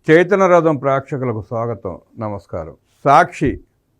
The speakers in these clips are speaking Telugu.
చైతన్య రథం ప్రేక్షకులకు స్వాగతం, నమస్కారం. సాక్షి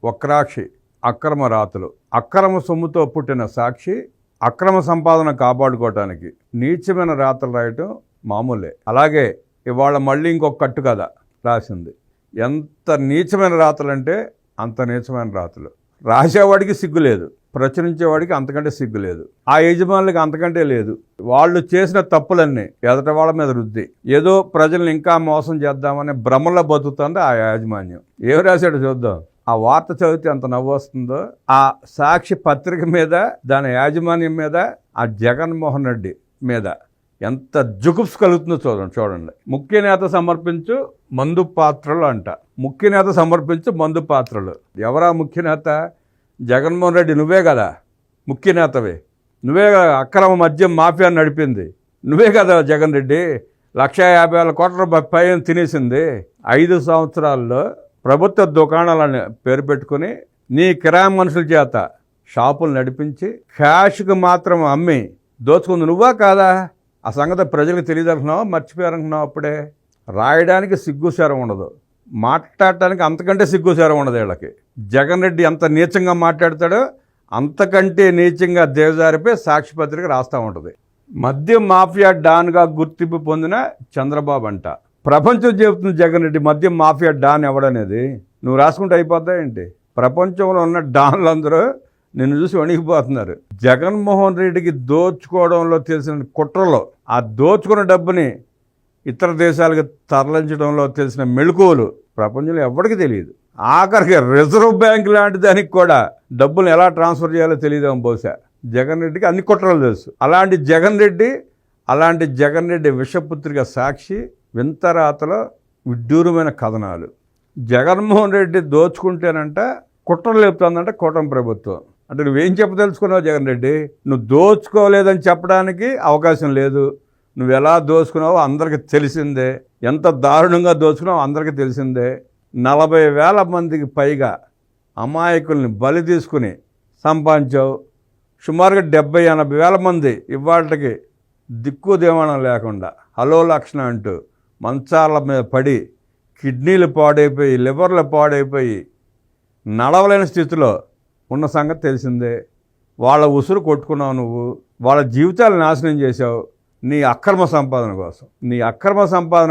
వక్రాక్షి అక్రమ రాతలు. అక్రమ సొమ్ముతో పుట్టిన సాక్షి అక్రమ సంపాదన కాపాడుకోవటానికి నీచమైన రాతలు రాయటం మామూలే. అలాగే ఇవాళ మళ్ళీ ఇంకొక కట్టు కథ రాసింది. ఎంత నీచమైన రాతలంటే అంత నీచమైన రాతలు. రాసేవాడికి సిగ్గు లేదు, ప్రచురించేవాడికి అంతకంటే సిగ్గు లేదు, ఆ యజమానులకి అంతకంటే లేదు. వాళ్ళు చేసిన తప్పులన్నీ ఎదట వాళ్ళ మీద రుద్ది ఏదో ప్రజల్ని ఇంకా మోసం చేద్దామనే భ్రమలో బతుకుతుంది ఆ యాజమాన్యం. ఏం రాశాడో చూద్దాం. ఆ వార్త చదివితే ఎంత నవ్వు వస్తుందో. ఆ సాక్షి పత్రిక మీద, దాని యాజమాన్యం మీద, ఆ జగన్మోహన్ రెడ్డి మీద ఎంత జుగుప్స్ కలుగుతుందో చూడండి. ముఖ్య నేత సమర్పించు మందు పాత్రలు అంట. ముఖ్య నేత సమర్పించు మందు పాత్రలు. ఎవరా ముఖ్య నేత? జగన్మోహన్ రెడ్డి. నువ్వే కదా ముఖ్య నేతవి. నువ్వే కదా అక్రమ మద్యం మాఫియాని నడిపింది. నువ్వే కదా జగన్ రెడ్డి. 1,50,000 కోట్ల రూపాయల పైన తినేసింది. 5 సంవత్సరాల్లో ప్రభుత్వ దుకాణాలని పేరు పెట్టుకుని నీ కిరాయి మనుషుల చేత షాపులు నడిపించి క్యాష్కి మాత్రం అమ్మి దోచుకుంది నువ్వా కాదా? ఆ సంగతి ప్రజలకు తెలియదనుకున్నావా, మర్చిపోయారనుకున్నావు? అప్పుడే రాయడానికి సిగ్గుసారం ఉండదు, మాట్లాడటానికి అంతకంటే సిగ్గుసారం ఉండదు వీళ్ళకి. జగన్ రెడ్డి ఎంత నీచంగా మాట్లాడతాడో అంతకంటే నీచంగా దేవజారిపోయి సాక్షి పత్రిక రాస్తూ ఉంటుంది. మద్యం మాఫియా డాన్గా గుర్తింపు పొందిన చంద్రబాబు అంట. ప్రపంచం చెబుతుంది జగన్ రెడ్డి మద్యం మాఫియా డాన్ ఎవడనేది. నువ్వు రాసుకుంటే అయిపోద్దా ఏంటి? ప్రపంచంలో ఉన్న డాన్లందరూ నిన్ను చూసి వణికిపోతున్నారు. జగన్మోహన్ రెడ్డికి దోచుకోవడంలో తెలిసిన కుట్రలో, ఆ దోచుకున్న డబ్బుని ఇతర దేశాలకు తరలించడంలో తెలిసిన మెళుకువలు ప్రపంచంలో ఎవరికి తెలియదు. ఆఖరికి రిజర్వ్ బ్యాంక్ లాంటి దానికి కూడా డబ్బులు ఎలా ట్రాన్స్ఫర్ చేయాలో తెలియదేమో బహుశా. జగన్ రెడ్డికి అన్ని కుట్రలు తెలుసు. అలాంటి జగన్ రెడ్డి విషపుత్రిక సాక్షి వింత రాతలో విడ్డూరమైన కథనాలు. జగన్మోహన్ రెడ్డి దోచుకుంటేనంట కుట్రలు లేపుతుందంట కూటమి ప్రభుత్వం. అంటే నువ్వేం చెప్పదలుచుకున్నావు జగన్ రెడ్డి? నువ్వు దోచుకోలేదని చెప్పడానికి అవకాశం లేదు. నువ్వు ఎలా దోచుకున్నావో అందరికీ తెలిసిందే. ఎంత దారుణంగా దోచుకున్నావో అందరికీ తెలిసిందే. 40,000 మందికి పైగా అమాయకుల్ని బలి తీసుకుని సంపాదించావు. సుమారుగా 70,000-80,000 మంది ఇవాళకి దిక్కు దేవాణం లేకుండా హలో లక్షణ అంటూ మంచాల మీద పడి కిడ్నీలు పాడైపోయి, లివర్లు పాడైపోయి నడవలేని స్థితిలో ఉన్న సంగతి తెలిసిందే. వాళ్ళ ఉసురు కొట్టుకున్నావు నువ్వు. వాళ్ళ జీవితాలు నాశనం చేశావు నీ అక్రమ సంపాదన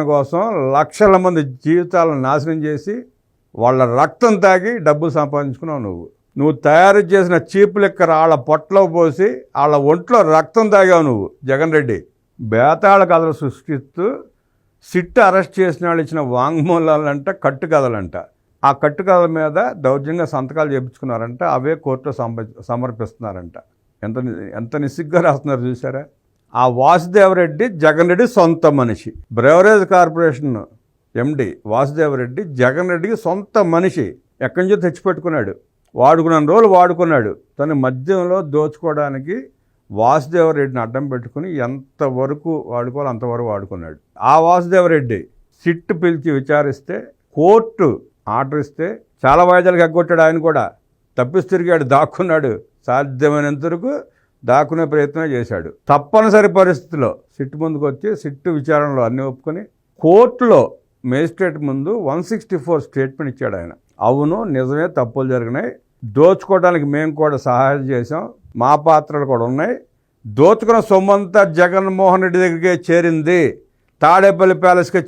కోసం లక్షల మంది జీవితాలను నాశనం చేసి వాళ్ళ రక్తం తాగి డబ్బులు సంపాదించుకున్నావు నువ్వు తయారు చేసిన చీప్ లిక్కర్ వాళ్ళ పొట్టలో పోసి వాళ్ళ ఒంట్లో రక్తం తాగావు నువ్వు జగన్ రెడ్డి. బేతాళ కథలు సృష్టిస్తూ సిట్ అరెస్ట్ చేసిన వాళ్ళు ఇచ్చిన వాంగ్మూలాలంట, కట్టు కథలంట. ఆ కట్టు కథల మీద దౌర్జంగా సంతకాలు చేయించుకున్నారంట. అవే కోర్టులో సమర్పిస్తున్నారంట. ఎంత నిస్సిగ్గా రాస్తున్నారు చూసారా? ఆ వాసుదేవరెడ్డి జగన్ రెడ్డి సొంత మనిషి. Beverage corporation MD Vasudeva Reddy Jagan రెడ్డికి సొంత మనిషి. ఎక్కడి నుంచో తెచ్చిపెట్టుకున్నాడు. వాడుకున్న రోజులు వాడుకున్నాడు. తన మద్యంలో దోచుకోవడానికి వాసుదేవరెడ్డిని అడ్డం పెట్టుకుని ఎంతవరకు వాడుకోవాలో అంతవరకు వాడుకున్నాడు. ఆ వాసుదేవరెడ్డి సిట్ పిలిచి విచారిస్తే కోర్టు ఆర్డర్ ఇస్తే చాలా వాయిదాలకు ఎగ్గొట్టాడు. ఆయన కూడా తప్పిసి తిరిగాడు, దాక్కున్నాడు. సాధ్యమైనంత వరకు దాక్కునే ప్రయత్నం చేశాడు. తప్పనిసరి పరిస్థితిలో సిట్ ముందుకు వచ్చి సిట్టు విచారణలో అన్నీ ఒప్పుకొని కోర్టులో మేజిస్ట్రేట్ ముందు 164 స్టేట్మెంట్ ఇచ్చాడు ఆయన. అవును, నిజమే, తప్పులు జరిగినాయి, దోచుకోవడానికి మేము కూడా సహాయం చేసాం, మా పాత్రలు కూడా ఉన్నాయి, దోచుకున్న సొమ్మంతా జగన్మోహన్ రెడ్డి దగ్గరికే చేరింది, తాడేపల్లి ప్యాలెస్కే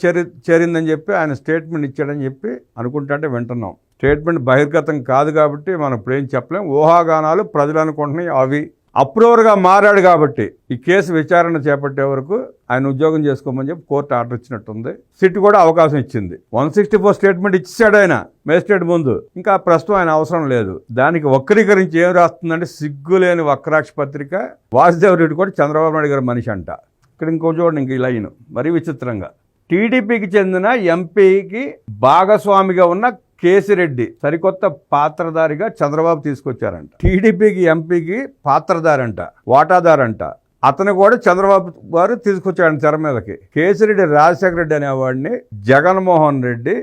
చేరిందని చెప్పి ఆయన స్టేట్మెంట్ ఇచ్చాడని చెప్పి అనుకుంటుంటే వింటున్నాం. స్టేట్మెంట్ బహిర్గతం కాదు కాబట్టి మనం ఇప్పుడు ఏం చెప్పలేం. ఊహాగానాలు ప్రజలు అనుకుంటున్నాయి. అవి అప్రూవర్గా మారాడు కాబట్టి ఈ కేసు విచారణ చేపట్టే వరకు ఆయన ఉద్యోగం చేసుకోమని చెప్పి కోర్టు ఆర్డర్ ఇచ్చినట్టుంది. సిట్ కూడా అవకాశం ఇచ్చింది. 164 స్టేట్మెంట్ ఇచ్చాడు ఆయన మేజిస్ట్రేట్ ముందు. ఇంకా ప్రస్తుతం ఆయన అవసరం లేదు. దానికి వక్రీకరించి ఏం రాస్తుందంటే సిగ్గులేని వక్రాక్ష పత్రిక. వాసుదేవరెడ్డి కూడా చంద్రబాబు నాయుడు గారి మనిషి అంట. ఇక్కడ ఇంకో చూడండి, ఇంక ఈ లైన్ మరీ విచిత్రంగా. టీడీపీకి చెందిన ఎంపీకి భాగస్వామిగా ఉన్న కేసిరెడ్డి సరికొత్త పాత్రధారిగా చంద్రబాబు తీసుకొచ్చారంట. టీడీపీకి ఎంపీకి పాత్రధారంట, వాటాదారంట. అతను కూడా చంద్రబాబు గారు తీసుకొచ్చాడు తెర మీదకి. కేసిరెడ్డి రాజశేఖర రెడ్డి అనేవాడిని జగన్మోహన్ రెడ్డి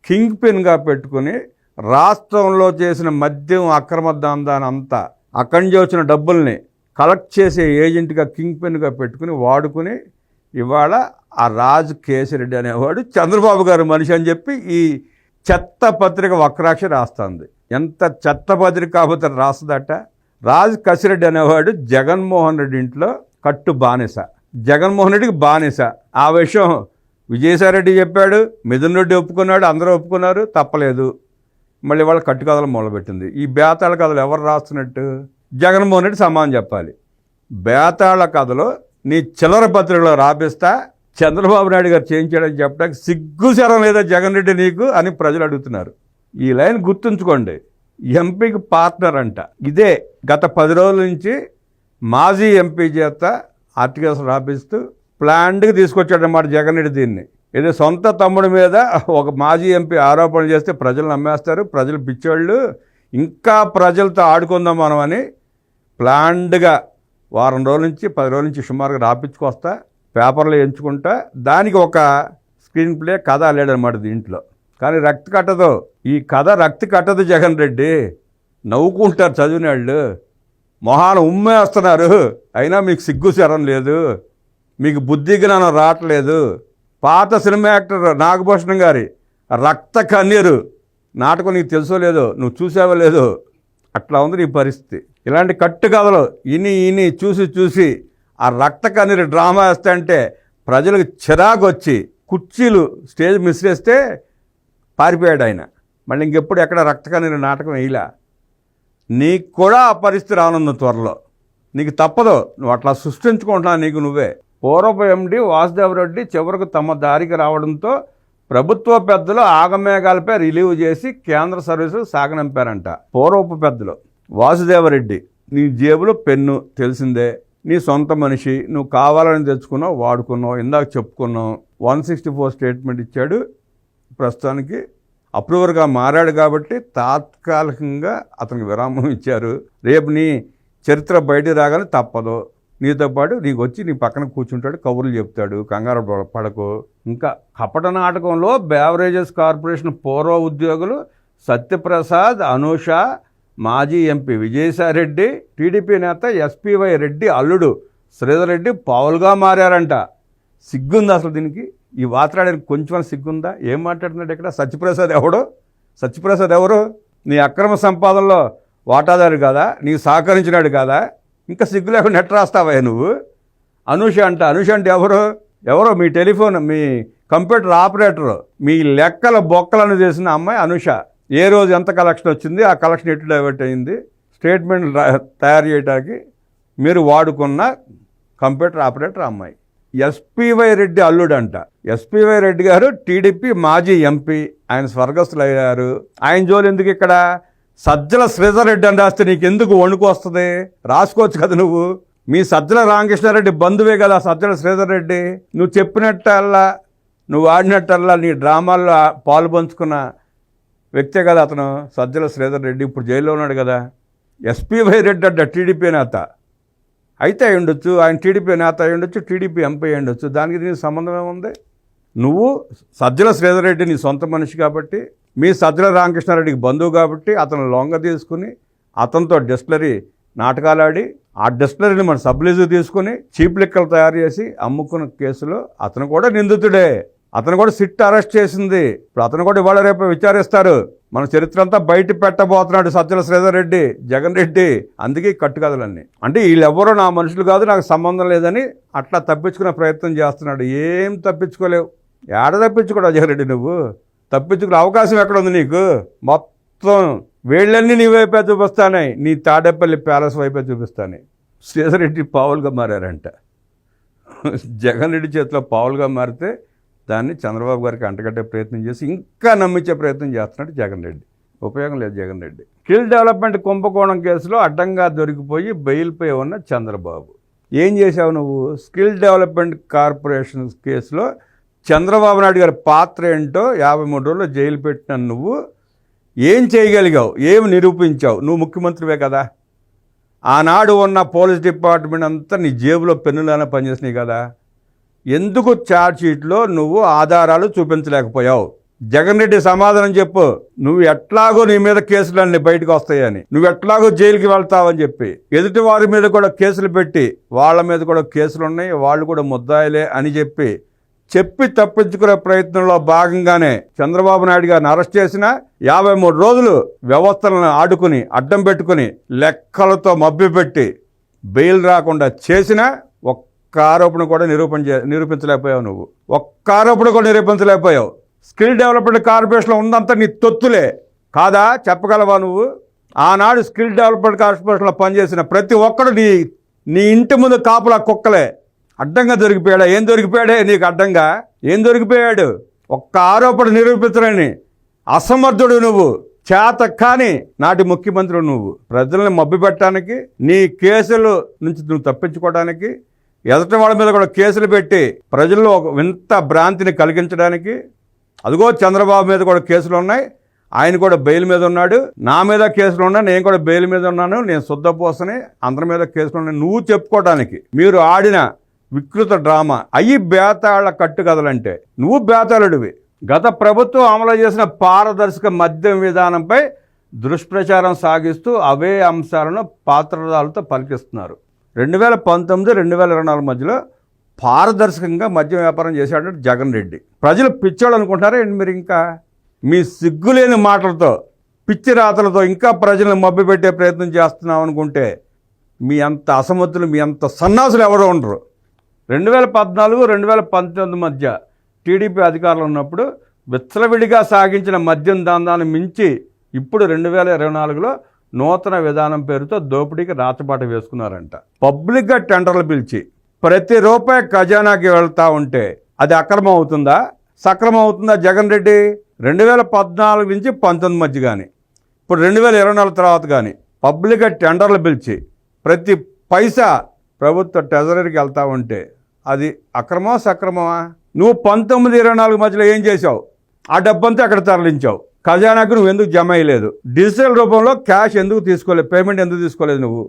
కింగ్ పిన్గా పెట్టుకుని రాష్ట్రంలో చేసిన మద్యం అక్రమ దందాన్ని అంతా అక్కడి నుంచి వచ్చిన డబ్బుల్ని కలెక్ట్ చేసే ఏజెంట్గా కింగ్ పిన్గా పెట్టుకుని వాడుకుని ఇవాళ ఆ రాజు కేశిరెడ్డి అనేవాడు చంద్రబాబు గారు మనిషి అని చెప్పి ఈ చెత్త పత్రిక వక్రాక్షి రాస్తుంది. ఎంత చెత్త పత్రిక కాకపోతే రాస్తుందట. రాజు కసిరెడ్డి అనేవాడు జగన్మోహన్ రెడ్డి ఇంట్లో కట్టు బానిస, జగన్మోహన్ రెడ్డికి బానిస. ఆ విషయం విజయసాయిరెడ్డి చెప్పాడు, మిథున్ రెడ్డి ఒప్పుకున్నాడు, అందరూ ఒప్పుకున్నారు, తప్పలేదు. మళ్ళీ వాళ్ళ కట్టు కథలు మొదలుపెట్టింది. ఈ బేతాళ కథలు ఎవరు రాస్తున్నట్టు? జగన్మోహన్ రెడ్డి సమానం చెప్పాలి. బేతాళ కథలో నీ చిల్లర పత్రికలో రాపిస్తా, చంద్రబాబు నాయుడు గారు చేయించాడని చెప్పడానికి సిగ్గుశరం లేదా జగన్ రెడ్డి నీకు అని ప్రజలు అడుగుతున్నారు. ఈ లైన్ గుర్తుంచుకోండి. ఎంపీకి పార్ట్నర్ అంట. ఇదే గత 10 రోజుల నుంచి మాజీ ఎంపీ చేత ఆర్టికల్స్ రాపిస్తూ ప్లాన్డ్గా తీసుకొచ్చాడన్నమాట జగన్ రెడ్డి. దీన్ని ఏదో సొంత తమ్ముడి మీద ఒక మాజీ ఎంపీ ఆరోపణలు చేస్తే ప్రజలు నమ్మేస్తారు, ప్రజలు పిచ్చోళ్ళు, ఇంకా ప్రజలతో ఆడుకుందాం మనం అని ప్లాన్డ్గా వారం రోజుల నుంచి 10 రోజుల నుంచి సుమారుగా రాపించుకొస్తా, పేపర్లో ఎంచుకుంటా, దానికి ఒక స్క్రీన్ ప్లే కథ లేడనమాట దీంట్లో. కానీ రక్తి కట్టదు, ఈ కథ రక్తి కట్టదు. జగన్ రెడ్డి నవ్వుకుంటారు చదివిన వాళ్ళు, మొహాన ఉమ్మేస్తున్నారు, అయినా మీకు సిగ్గు శరం లేదు, మీకు బుద్ధి జ్ఞానం రావట్లేదు. పాత సినిమా యాక్టర్ నాగభూషణం గారి రక్త కన్నీరు నాటకం నీకు తెలుసో లేదో, నువ్వు చూసావో లేదో, అట్లా ఉంది నీ పరిస్థితి. ఇలాంటి కట్టు కథలు ఇని చూసి ఆ రక్త కన్నీరు డ్రామా వేస్తాంటే ప్రజలకు చిరాకు వచ్చి కుర్చీలు స్టేజ్ మిస్ చేస్తే పారిపోయాడు ఆయన. మళ్ళీ ఇంకెప్పుడు ఎక్కడ రక్త కన్నీరు నాటకం వేయలా. నీకు కూడా ఆ పరిస్థితి రానుంది త్వరలో. నీకు తప్పదు, నువ్వు అట్లా సృష్టించుకుంటున్నావు నీకు నువ్వే. పూర్వపు ఎండి వాసుదేవరెడ్డి చివరకు తమ దారికి రావడంతో ప్రభుత్వ పెద్దలు ఆగమేఘాలపై రిలీవ్ చేసి కేంద్ర సర్వీసులు సాగనంపారంట. పూర్వపు పెద్దలు వాసుదేవరెడ్డి నీ జేబులో పెన్ను తెలిసిందే, నీ సొంత మనిషి, నువ్వు కావాలని తెచ్చుకున్నావు, వాడుకున్నావు, ఇందాక చెప్పుకున్నావు. 164 స్టేట్మెంట్ ఇచ్చాడు. ప్రస్తుతానికి అప్రూవర్గా మారాడు కాబట్టి తాత్కాలికంగా అతనికి విరామం ఇచ్చారు. రేపు నీ చరిత్ర బయటికి రాగానే తప్పదు, నీతో పాటు నీకు వచ్చి నీ పక్కన కూర్చుంటాడు, కబుర్లు చెప్తాడు, కంగారు పడకు. ఇంకా కపట నాటకంలో బేవరేజెస్ కార్పొరేషన్ పూర్వ ఉద్యోగులు సత్యప్రసాద్, అనూష, మాజీ ఎంపీ విజయసాయిరెడ్డి, టీడీపీ నేత ఎస్పీవై రెడ్డి అల్లుడు శ్రీధర్ రెడ్డి పావులుగా మారారంట. సిగ్గుందా అసలు దీనికి? ఈ వాత్రాడానికి కొంచెం సిగ్గుందా? ఏం మాట్లాడుతున్నాడు ఇక్కడ? సత్యప్రసాద్ ఎవరు? నీ అక్రమ సంపాదనలో వాటాదారు కదా, నీకు సహకరించినాడు కదా, ఇంకా సిగ్గు లేకుండా నెట్ రాస్తావా నువ్వు? అనూష అంటే ఎవరో మీ టెలిఫోన్, మీ కంప్యూటర్ ఆపరేటరు, మీ లెక్కల బొక్కలను చేసిన అమ్మాయి అనూష. ఏ రోజు ఎంత కలెక్షన్ వచ్చింది, ఆ కలెక్షన్ ఎటు డైవర్ట్ అయింది, స్టేట్మెంట్ తయారు చేయడానికి మీరు వాడుకున్న కంప్యూటర్ ఆపరేటర్ అమ్మాయి. ఎస్పీవై రెడ్డి అల్లుడు అంట. ఎస్పీవై రెడ్డి గారు టీడీపీ మాజీ ఎంపీ, ఆయన స్వర్గస్థులు అయ్యారు. ఆయన జోలు ఎందుకు ఇక్కడ? సజ్జల శ్రీధర్ రెడ్డి అని రాస్తే నీకు ఎందుకు వణుకు వస్తుంది? రాసుకోవచ్చు కదా నువ్వు. మీ సజ్జల రామకృష్ణారెడ్డి బంధువే కదా సజ్జల శ్రీధర్ రెడ్డి. నువ్వు చెప్పినట్టల్లా, నువ్వు ఆడినట్టల్లా నీ డ్రామాల్లో పాలు పంచుకున్న వ్యక్తే కదా అతను సజ్జల శ్రీధర్ రెడ్డి. ఇప్పుడు జైల్లో ఉన్నాడు కదా. ఎస్పీవై రెడ్డి అంట టీడీపీ నేత అయితే అయి ఉండొచ్చు, ఆయన టీడీపీ నేత అయి ఉండొచ్చు, టీడీపీ ఎంపీ అయి ఉండొచ్చు, దానికి నీకు సంబంధం ఏముంది? నువ్వు సజ్జల శ్రీధర్ రెడ్డి నీ సొంత మనిషి కాబట్టి, మీ సజ్జల రామకృష్ణారెడ్డికి బంధువు కాబట్టి అతను లొంగ తీసుకుని అతనితో డిస్టిలరీ నాటకాలు ఆడి, ఆ డిస్టిలరీని మన సబ్లీజు తీసుకుని చీప్ లిక్కలు తయారు చేసి అమ్ముకున్న కేసులో అతను కూడా నిందితుడే. అతను కూడా సిట్ అరెస్ట్ చేసింది. ఇప్పుడు అతను కూడా ఇవాళ రేపు విచారిస్తారు. మన చరిత్ర అంతా బయట పెట్టబోతున్నాడు సజ్జల శ్రీధర్ రెడ్డి, జగన్ రెడ్డి. అందుకే కట్టుకథలన్నీ. అంటే వీళ్ళెవ్వరూ నా మనుషులు కాదు, నాకు సంబంధం లేదని అట్లా తప్పించుకునే ప్రయత్నం చేస్తున్నాడు. ఏం తప్పించుకోలేవు. ఏడ తప్పించుకోవడం జగన్ రెడ్డి? నువ్వు తప్పించుకునే అవకాశం ఎక్కడ ఉంది నీకు? మొత్తం వేళ్ళన్నీ నీ వైపే చూపిస్తానే, నీ తాడేపల్లి ప్యాలెస్ వైపే చూపిస్తానే. శ్రీధర్ రెడ్డి పావులుగా మారారంట. జగన్ రెడ్డి చేతిలో పావులుగా మారితే దాన్ని చంద్రబాబు గారికి అంటగట్టే ప్రయత్నం చేసి ఇంకా నమ్మించే ప్రయత్నం చేస్తున్నాడు జగన్ రెడ్డి. ఉపయోగం లేదు జగన్ రెడ్డి. స్కిల్ డెవలప్మెంట్ కుంభకోణం కేసులో అడ్డంగా దొరికిపోయి బెయిల్పై ఉన్న చంద్రబాబు. ఏం చేశావు నువ్వు? స్కిల్ డెవలప్మెంట్ కార్పొరేషన్ కేసులో చంద్రబాబు నాయుడు గారి పాత్ర ఏంటో 53 రోజుల్లో జైలు పెట్టిన నువ్వు ఏం చేయగలిగావు? ఏమి నిరూపించావు? నువ్వు ముఖ్యమంత్రివే కదా. ఆనాడు ఉన్న పోలీస్ డిపార్ట్మెంట్ అంతా నీ జేబులో పెన్నులానే పనిచేసినాయి కదా. ఎందుకు ఛార్జ్ షీట్లో నువ్వు ఆధారాలు చూపించలేకపోయావు? జగన్ రెడ్డి సమాధానం చెప్పు. నువ్వు ఎట్లాగో నీ మీద కేసులన్నీ బయటకు వస్తాయని, నువ్వు ఎట్లాగో జైలుకి వెళ్తావని చెప్పి ఎదుటి వారి మీద కూడా కేసులు పెట్టి వాళ్ళ మీద కూడా కేసులు ఉన్నాయి, వాళ్ళు కూడా ముద్దాయిలే అని చెప్పి చెప్పి తప్పించుకునే ప్రయత్నంలో భాగంగానే చంద్రబాబు నాయుడు గారిని అరెస్ట్ చేసిన 53 రోజులు వ్యవస్థలను ఆడుకుని అడ్డం పెట్టుకుని లెక్కలతో మభ్యపెట్టి బెయిల్ రాకుండా చేసిన ఒక్క ఆరోపణ కూడా నిరూపించలేకపోయావు నువ్వు. ఒక్క ఆరోపణ కూడా నిరూపించలేకపోయావు. స్కిల్ డెవలప్మెంట్ కార్పొరేషన్లో ఉందంతా నీ తొత్తులే కాదా? చెప్పగలవా నువ్వు? ఆనాడు స్కిల్ డెవలప్మెంట్ కార్పొరేషన్లో పనిచేసిన ప్రతి ఒక్కడు నీ ఇంటి ముందు కాపులా కుక్కలే. అడ్డంగా దొరికిపోయాడా? ఏం దొరికిపోయాడే నీకు అడ్డంగా? ఏం దొరికిపోయాడు? ఒక్క ఆరోపణ నిరూపించలేని అసమర్థుడు నువ్వు, చేత కాని నాటి ముఖ్యమంత్రి నువ్వు. ప్రజల్ని మభ్యపెట్టడానికి, నీ కేసుల నుంచి నువ్వు తప్పించుకోవడానికి, ఎదుటి వాళ్ళ మీద కూడా కేసులు పెట్టి ప్రజల్లో ఒక వింత భ్రాంతిని కలిగించడానికి. అదిగో చంద్రబాబు మీద కూడా కేసులు ఉన్నాయి, ఆయన కూడా బెయిల్ మీద ఉన్నాడు. నా మీద కేసులు ఉన్నాయి, నేను కూడా బెయిల్ మీద ఉన్నాను, నేను శుద్ధపోసని, అందరి మీద కేసులు ఉన్నాయి నువ్వు చెప్పుకోవడానికి. మీరు ఆడిన వికృత డ్రామా అయ్యి బేతాళ కట్టుకథలంటే నువ్వు బేతాళుడివి. గత ప్రభుత్వం అమలు చేసిన పారదర్శక మద్యం విధానంపై దుష్ప్రచారం సాగిస్తూ అవే అంశాలను పాత్రదారులతో పలికిస్తున్నారు. 2019-2024 మధ్యలో పారదర్శకంగా మద్యం వ్యాపారం చేశాడు జగన్ రెడ్డి. ప్రజలు పిచ్చోళ్ళు అనుకుంటున్నారా ఏంటి మీరు? ఇంకా మీ సిగ్గులేని మాటలతో, పిచ్చి రాతలతో ఇంకా ప్రజలను మభ్యపెట్టే ప్రయత్నం చేస్తున్నాం అనుకుంటే మీ అంత అసమర్థులు, మీ అంత సన్నాసులు ఎవరో ఉండరు. 2014-2019 మధ్య టీడీపీ అధికారులు ఉన్నప్పుడు విచ్చలవిడిగా సాగించిన మద్యం దందాన్ని మించి ఇప్పుడు 2024లో నూతన విధానం పేరుతో దోపిడీకి రాచబాట వేసుకున్నారంట. పబ్లిక్గా టెండర్లు పిలిచి ప్రతి రూపాయి ఖజానాకి వెళ్తూ ఉంటే అది అక్రమం అవుతుందా, సక్రమం అవుతుందా? జగన్ రెడ్డి 2014 నుంచి 19 మధ్య కానీ ఇప్పుడు 2024 తర్వాత కానీ పబ్లిక్గా టెండర్లు పిలిచి ప్రతి పైసా ప్రభుత్వ ట్రెజరీకి వెళ్తా ఉంటే అది అక్రమమా సక్రమమా? నువ్వు 19-24 మధ్యలో ఏం చేసావు? ఆ డబ్బంతా అక్కడ తరలించావు. ఖజానాకు నువ్వు ఎందుకు జమ అయ్యలేదు? డిజిటల్ రూపంలో క్యాష్ ఎందుకు తీసుకోలేదు? పేమెంట్ ఎందుకు తీసుకోలేదు? నువ్వు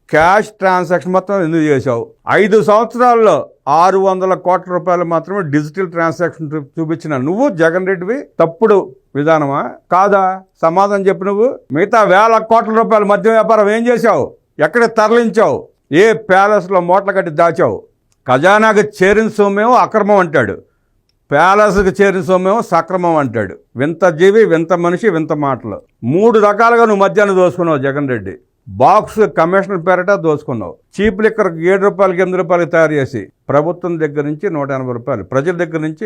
క్యాష్ ట్రాన్సాక్షన్ మొత్తం ఎందుకు చేసావు? 5 సంవత్సరాల్లో 600 కోట్ల రూపాయలు మాత్రమే డిజిటల్ ట్రాన్సాక్షన్ చూపించిన నువ్వు జగన్ రెడ్డివి తప్పుడు విధానమా కాదా? సమాధానం చెప్పు. నువ్వు మిగతా 1000 కోట్ల రూపాయల మద్యం వ్యాపారం ఏం చేశావు? ఎక్కడ తరలించావు? ఏ ప్యాలెస్లో మూటలు కట్టి దాచావు? ఖజానాకు చేరిన సొమ్మేమో అక్రమం అంటాడు, ప్యాలెస్కి చేరిన సొమ్మేమో సక్రమం అంటాడు. వింత జీవి, వింత మనిషి, వింత మాటలు. 3 రకాలుగా నువ్వు మద్యాన్ని దోసుకున్నావు జగన్ రెడ్డి. బాక్స్ కమిషనర్ పేరట దోసుకున్నావు. చీప్ లిక్కర్ 7 రూపాయలకి 8 రూపాయలకి తయారు చేసి ప్రభుత్వం దగ్గర నుంచి 180 రూపాయలు, ప్రజల దగ్గర నుంచి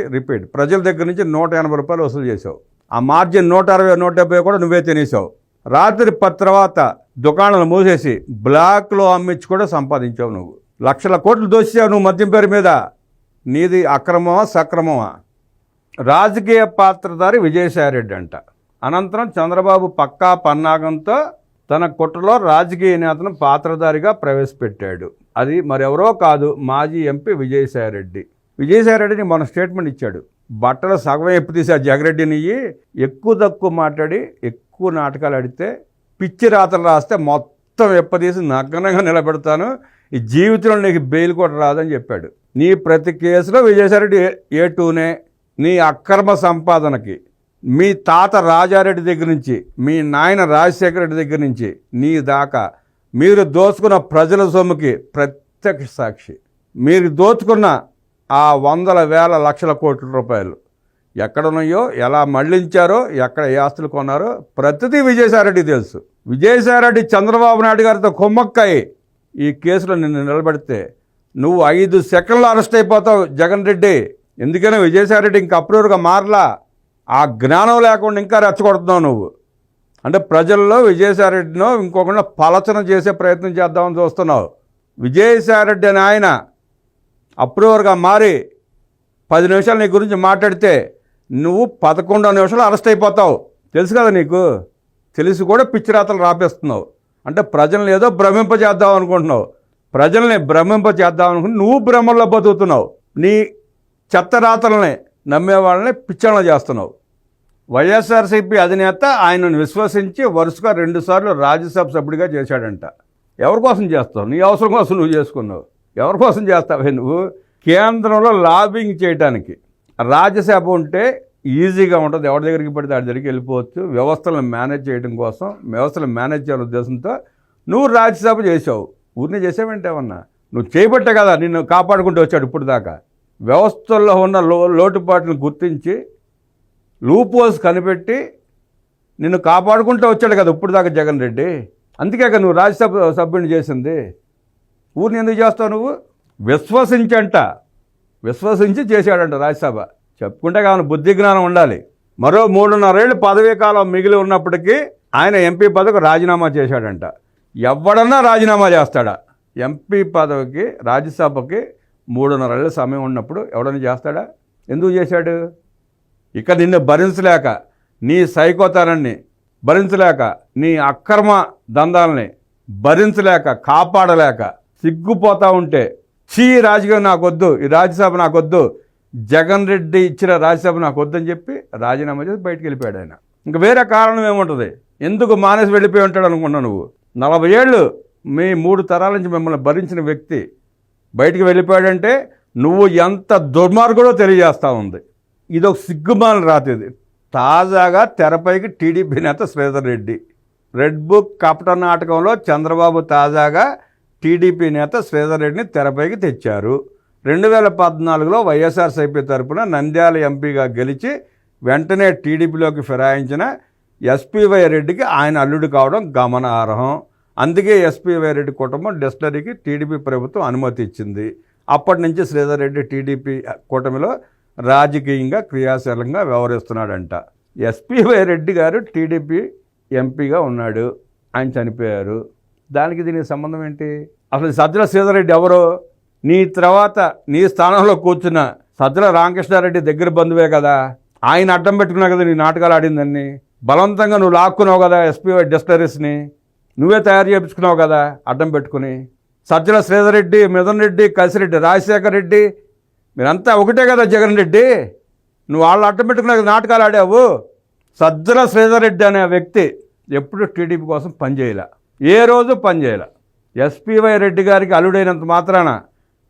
ప్రజల దగ్గర నుంచి 180 రూపాయలు వసూలు చేసావు. ఆ మార్జిన్ 160-170 కూడా నువ్వే తినేసావు. రాత్రి 10 తర్వాత దుకాణాలు మూసేసి బ్లాక్లో అమ్మించి కూడా సంపాదించావు. నువ్వు లక్షల కోట్లు దోచావు నువ్వు మద్యం పేరు మీద. నీది అక్రమమా సక్రమమా? రాజకీయ పాత్రధారి విజయసాయిరెడ్డి అంట. అనంతరం చంద్రబాబు పక్కా పన్నాగంతో తన కుట్రలో రాజకీయ నేతను పాత్రధారిగా ప్రవేశపెట్టాడు. అది మరెవరో కాదు, మాజీ ఎంపీ విజయసాయిరెడ్డి. విజయసాయిరెడ్డిని మన స్టేట్మెంట్ ఇచ్చాడు. బట్టలు సగం ఎప్పు తీసా జగరెడ్డిని ఎక్కువ తక్కువ మాట్లాడి ఎక్కువ నాటకాలు ఆడితే పిచ్చి రాతలు రాస్తే మొత్తం ఎప్పదీసి నగ్నంగా నిలబెడతాను, ఈ జీవితంలో నీకు బెయిల్ కూడా రాదని చెప్పాడు. నీ ప్రతి కేసులో విజయసాయిరెడ్డి A2నే. నీ అక్రమ సంపాదనకి మీ తాత రాజారెడ్డి దగ్గర నుంచి, మీ నాయన రాజశేఖర రెడ్డి దగ్గర నుంచి నీ దాకా మీరు దోచుకున్న ప్రజల సొమ్ముకి ప్రత్యక్ష సాక్షి. మీరు దోచుకున్న ఆ 100,000-1,00,000 కోట్ల రూపాయలు ఎక్కడున్నాయో, ఎలా మళ్లించారో, ఎక్కడ ఏ ఆస్తులు కొన్నారో ప్రతిదీ విజయసాయిరెడ్డి తెలుసు. విజయసాయిరెడ్డి చంద్రబాబు నాయుడు గారితో కుమ్మక్కాయి ఈ కేసులో నిన్ను నిలబెడితే నువ్వు 5 సెకండ్లో అరెస్ట్ అయిపోతావు జగన్ రెడ్డి. ఎందుకైనా విజయసాయిరెడ్డి ఇంకా అప్రూవర్గా మారలా. ఆ జ్ఞానం లేకుండా ఇంకా రెచ్చగొడుతున్నావు నువ్వు. అంటే ప్రజల్లో విజయసాయిరెడ్డినో ఇంకొకరినో పలచన చేసే ప్రయత్నం చేద్దామని చూస్తున్నావు. విజయసాయిరెడ్డి అని ఆయన అప్రూవర్గా మారి 10 నిమిషాలు నీ గురించి మాట్లాడితే నువ్వు 11వ నిమిషాలు అరెస్ట్ అయిపోతావు. తెలుసు కదా నీకు. తెలిసి కూడా పిచ్చి రాతలు రాపేస్తున్నావు. అంటే ప్రజల్ని ఏదో భ్రమింపజేద్దాం అనుకుంటున్నావు. ప్రజల్ని భ్రమింపజేద్దాం అనుకుంటే నువ్వు భ్రమల్లో బతుకుతున్నావు. నీ చెత్త రాతలని నమ్మేవాళ్ళని పిచ్చలను చేస్తున్నావు. వైఎస్ఆర్సీపీ అధినేత ఆయనను విశ్వసించి వరుసగా 2 సార్లు రాజ్యసభ సభ్యుడిగా చేశాడంట. ఎవరి కోసం చేస్తావు? నీ అవసరం కోసం నువ్వు చేసుకున్నావు. ఎవరి కోసం చేస్తావే నువ్వు? కేంద్రంలో లాబింగ్ చేయడానికి. రాజ్యసభ ఉంటే ఈజీగా ఉంటుంది, ఎవరి దగ్గరికి పడితే వాడి దగ్గరికి వెళ్ళిపోవచ్చు. వ్యవస్థలను మేనేజ్ చేయడం కోసం, వ్యవస్థలను మేనేజ్ చేయాలనే ఉద్దేశంతో నువ్వు రాజ్యసభ చేసావు. ఊరిని చేసావంటే ఏమన్నా? నువ్వు చేయబట్టే కదా నిన్ను కాపాడుకుంటూ వచ్చాడు ఇప్పుడు దాకా. వ్యవస్థల్లో ఉన్న లోటుపాట్లను గుర్తించి లూపోల్స్ కనిపెట్టి నిన్ను కాపాడుకుంటూ వచ్చాడు కదా ఇప్పుడు దాకా జగన్ రెడ్డి. అందుకే కదా నువ్వు రాజ్యసభ సభ్యుని చేసింది. ఊరిని ఎందుకు చేస్తావు నువ్వు? విశ్వసించి చేశాడంట రాజ్యసభ. చెప్పుకుంటే కావాలి బుద్ధి జ్ఞానం ఉండాలి. మరో 3.5 ఏళ్ళు పదవీ కాలం మిగిలి ఉన్నప్పటికీ ఆయన ఎంపీ పదవికి రాజీనామా చేశాడంట. ఎవడన్నా రాజీనామా చేస్తాడా? ఎంపీ పదవికి రాజ్యసభకి 3.5 ఏళ్ళ సమయం ఉన్నప్పుడు ఎవడన్నా చేస్తాడా? ఎందుకు చేశాడు? ఇక నిన్ను భరించలేక, నీ సైకోతనాన్ని భరించలేక, నీ అక్రమ దందాలని భరించలేక, కాపాడలేక సిగ్గుపోతూ ఉంటే రాజకీయం నాకొద్దు, ఈ రాజ్యసభ నాకొద్దు, జగన్ రెడ్డి ఇచ్చిన రాజ్యసభ నాకొద్దు అని చెప్పి రాజీనామా చేసి బయటికి వెళ్ళిపోయాడు ఆయన. ఇంకా వేరే కారణం ఏముంటుంది? ఎందుకు మానేసి వెళ్ళిపోయి ఉంటాడు అనుకున్నావు నువ్వు? 40 ఏళ్ళు మీ 3 తరాల నుంచి మిమ్మల్ని భరించిన వ్యక్తి బయటికి వెళ్ళిపోయాడంటే నువ్వు ఎంత దుర్మార్గుడో తెలియజేస్తూ ఉంది. ఇదొక సిగ్గుమాల రాతేది. తాజాగా తెరపైకి టీడీపీ నేత శ్రీధర్ రెడ్డి. రెడ్ బుక్ కపట నాటకంలో చంద్రబాబు తాజాగా టీడీపీ నేత శ్రీధర్ రెడ్డిని తెరపైకి తెచ్చారు. 2014లో వైఎస్ఆర్సీపీ తరపున నంద్యాల ఎంపీగా గెలిచి వెంటనే టీడీపీలోకి ఫిరాయించిన ఎస్పీవై రెడ్డికి ఆయన అల్లుడు కావడం గమనార్హం. అందుకే ఎస్పీవై రెడ్డి కుటుంబం డిస్టిలరీకి టీడీపీ ప్రభుత్వం అనుమతి ఇచ్చింది. అప్పటి నుంచి శ్రీధర్ రెడ్డి టీడీపీ కూటమిలో రాజకీయంగా క్రియాశీలంగా వ్యవహరిస్తున్నాడంట. ఎస్పీవై రెడ్డి గారు టీడీపీ ఎంపీగా ఉన్నాడు, ఆయన చనిపోయారు. దానికి దీనికి సంబంధం ఏంటి? అసలు సజ్జల శ్రీధర్ రెడ్డి ఎవరో? నీ తర్వాత నీ స్థానంలో కూర్చున్న సజ్జల రామకృష్ణారెడ్డి దగ్గర బంధువే కదా. ఆయన అడ్డం పెట్టుకున్నావు కదా నీ నాటకాలు ఆడిందని. బలవంతంగా నువ్వు లాక్కున్నావు కదా ఎస్పీవై డిస్టిలరీస్ని. నువ్వే తయారు చేయించుకున్నావు కదా అడ్డం పెట్టుకుని. సజ్జల శ్రీధర్ రెడ్డి, మిథున్ రెడ్డి, కసిరెడ్డి, రాజశేఖర్ రెడ్డి మీరంతా ఒకటే కదా జగన్ రెడ్డి. నువ్వు వాళ్ళు అడ్డం పెట్టుకున్నా నాటకాలు ఆడావు. సజ్జల శ్రీధర్ రెడ్డి అనే వ్యక్తి ఎప్పుడు టీడీపీ కోసం పనిచేయలే, ఏ రోజు పనిచేయలే. ఎస్పీవై రెడ్డి గారికి అల్లుడైనంత మాత్రాన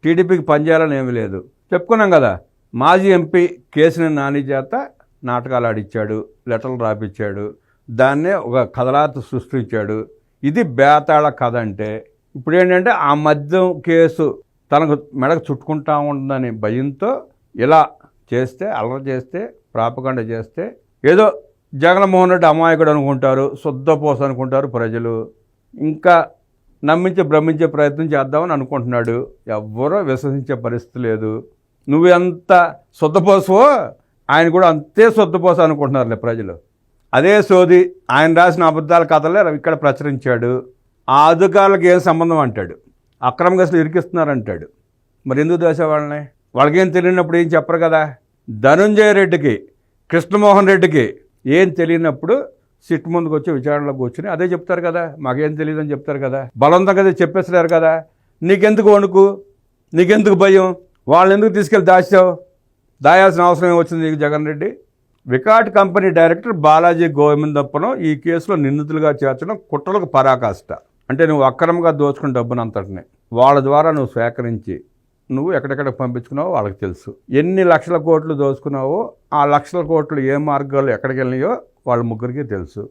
టీడీపీకి పనిచేయాలని ఏమీ లేదు. చెప్పుకున్నాం కదా, మాజీ ఎంపీ కేసినేని నాని చేత నాటకాలు ఆడిచ్చాడు, లెటర్లు రాపిచ్చాడు, దాన్నే ఒక కథలాత సృష్టించాడు. ఇది బేతాళ కథ. అంటే ఇప్పుడు ఏంటంటే ఆ మద్యం కేసు తనకు మెడకు చుట్టుకుంటా ఉంటుందని భయంతో ఇలా చేస్తే, అల్లరి చేస్తే, ప్రాపగండ చేస్తే ఏదో జగన్మోహన్ రెడ్డి అమాయకుడు అనుకుంటారు, శుద్ధపోస అనుకుంటారు ప్రజలు. ఇంకా నమ్మించే భ్రమించే ప్రయత్నం చేద్దామని అనుకుంటున్నాడు. ఎవ్వరూ విశ్వసించే పరిస్థితి లేదు. నువ్వు ఎంత శుద్ధపోసవో ఆయన కూడా అంతే శుద్ధపోస అనుకుంటున్నారులే ప్రజలు. అదే సోది ఆయన రాసిన అబద్ధాల కథలే ఇక్కడ ప్రచురించాడు. ఆ అధికారులకు ఏం సంబంధం అంటాడు, అక్రమ గసలు ఇరికిస్తున్నారంటాడు. మరి ఎందుకు దోసేవాళ్ళని? వాళ్ళకేం తెలియనప్పుడు ఏం చెప్పరు కదా. ధనుంజయ రెడ్డికి, కృష్ణమోహన్ రెడ్డికి ఏం తెలియనప్పుడు సిట్ ముందుకు వచ్చి విచారణలో కూర్చుని అదే చెప్తారు కదా, మాకేం తెలియదని చెప్తారు కదా. బలవంతంగా చెప్పేసలేరు కదా. నీకెందుకు వణుకు, నీకెందుకు భయం? వాళ్ళని ఎందుకు తీసుకెళ్ళి దాచావు? దాయాల్సిన అవసరం ఏమొచ్చింది నీకు జగన్ రెడ్డి? వికాట్ కంపెనీ డైరెక్టర్ బాలాజీ గోవిందప్పను ఈ కేసులో నిందితులుగా చేర్చడం కుట్రలకు పరాకాష్ట. అంటే నువ్వు అక్రమంగా దోచుకున్న డబ్బును అంతటిని వాళ్ళ ద్వారా నువ్వు సేకరించి నువ్వు ఎక్కడెక్కడికి పంపించుకున్నావో వాళ్ళకి తెలుసు. ఎన్ని లక్షల కోట్లు దోచుకున్నావో ఆ లక్షల కోట్లు ఏ మార్గాల్లో ఎక్కడికి వెళ్ళినాయో వాళ్ళ ముగ్గురికి తెలుసు.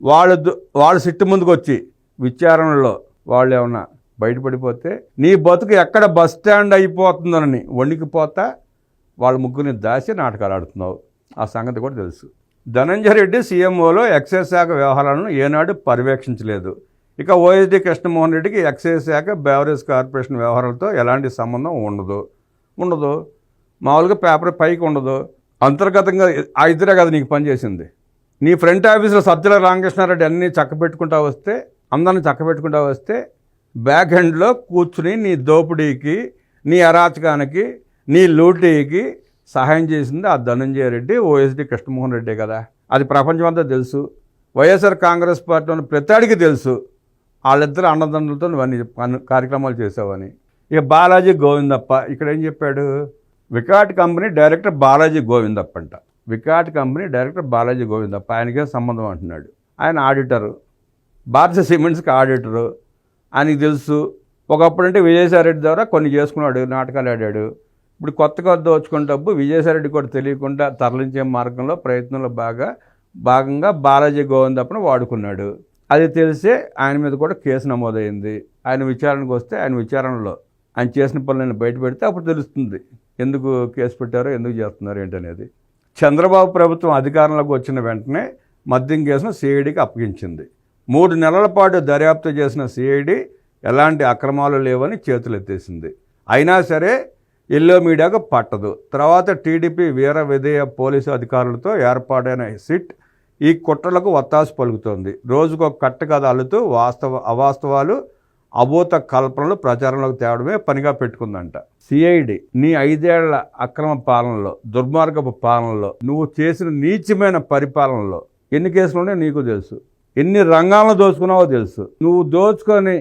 వాళ్ళు సిట్టు ముందుకు వచ్చి విచారణలో వాళ్ళు ఏమన్నా బయటపడిపోతే నీ బతుకు ఎక్కడ బస్ స్టాండ్ అయిపోతుందోనని వణికిపోతా వాళ్ళ ముగ్గురిని దాచి నాటకాలు ఆడుతున్నావు. ఆ సంగతి కూడా తెలుసు. ధనంజయ రెడ్డి సీఎంఓలో ఎక్సైజ్ శాఖ వ్యవహారాలను ఏనాడు పర్యవేక్షించలేదు. ఇక ఓఎస్డీ కృష్ణమోహన్ రెడ్డికి ఎక్సైజ్ శాఖ, బెవరేజ్ కార్పొరేషన్ వ్యవహారాలతో ఎలాంటి సంబంధం ఉండదు. మామూలుగా పేపర్ పైకి ఉండదు. అంతర్గతంగా ఆ ఇద్దరే కదా నీకు పనిచేసింది. నీ ఫ్రంట్ ఆఫీసులో సజ్జల రామకృష్ణారెడ్డి అన్నీ అందరినీ చక్కబెట్టుకుంటా వస్తే బ్యాక్ హ్యాండ్లో కూర్చుని నీ దోపిడీకి, నీ అరాచకానికి, నీ లూటీకి సహాయం చేసింది ఆ ధనంజయ రెడ్డి, ఓఎస్డీ కృష్ణమోహన్ రెడ్డి కదా. అది ప్రపంచమంతా తెలుసు. వైఎస్ఆర్ కాంగ్రెస్ పార్టీలోని ప్రతివాడికి తెలుసు వాళ్ళిద్దరు అన్నదండ్రులతో నువ్వన్నీ కార్యక్రమాలు చేసావని. ఇక బాలాజీ గోవిందప్ప ఇక్కడ ఏం చెప్పాడు? వికాట్ కంపెనీ డైరెక్టర్ బాలాజీ గోవిందప్ప అంట. వికాట్ కంపెనీ డైరెక్టర్ బాలాజీ గోవిందప్ప ఆయనకేం సంబంధం అంటున్నాడు. ఆయన ఆడిటరు, భారతీయ సిమెంట్స్కి ఆడిటరు. ఆయనకి తెలుసు. ఒకప్పుడంటే విజయసాయిరెడ్డి ద్వారా కొన్ని చేసుకున్నాడు, నాటకాలు ఆడాడు. ఇప్పుడు కొత్తగా దోచుకున్న డబ్బు విజయసాయిరెడ్డి కూడా తెలియకుండా తరలించే మార్గంలో ప్రయత్నంలో భాగంగా బాలాజీ గోవిందప్పను వాడుకున్నాడు. అది తెలిసే ఆయన మీద కూడా కేసు నమోదైంది. ఆయన విచారణకు వస్తే ఆయన విచారణలో ఆయన చేసిన పనులను బయట పెడితే అప్పుడు తెలుస్తుంది ఎందుకు కేసు పెట్టారో, ఎందుకు చేస్తున్నారు ఏంటనేది. చంద్రబాబు ప్రభుత్వం అధికారంలోకి వచ్చిన వెంటనే మద్యం కేసును సిఐడికి అప్పగించింది. 3 నెలల పాటు దర్యాప్తు చేసిన సిఐడి ఎలాంటి అక్రమాలు లేవని చేతులెత్తేసింది. అయినా సరే ఎల్లో మీడియాకు పట్టదు. తర్వాత టీడీపీ వీర విధేయ పోలీసు అధికారులతో ఏర్పాటైన సిట్ ఈ కుట్రలకు వత్తాసు పలుకుతోంది. రోజుకో కట్టుకథ అల్లుతూ అవాస్తవాలు, అభూత కల్పనలు ప్రచారంలోకి తేవడమే పనిగా పెట్టుకుందంట. సిఐడి నీ 5 ఏళ్ల అక్రమ పాలనలో, దుర్మార్గపు పాలనలో, నువ్వు చేసిన నీచమైన పరిపాలనలో ఎన్ని కేసులు ఉన్నాయో నీకు తెలుసు. ఎన్ని రంగాలను దోచుకున్నావో తెలుసు. నువ్వు దోచుకొని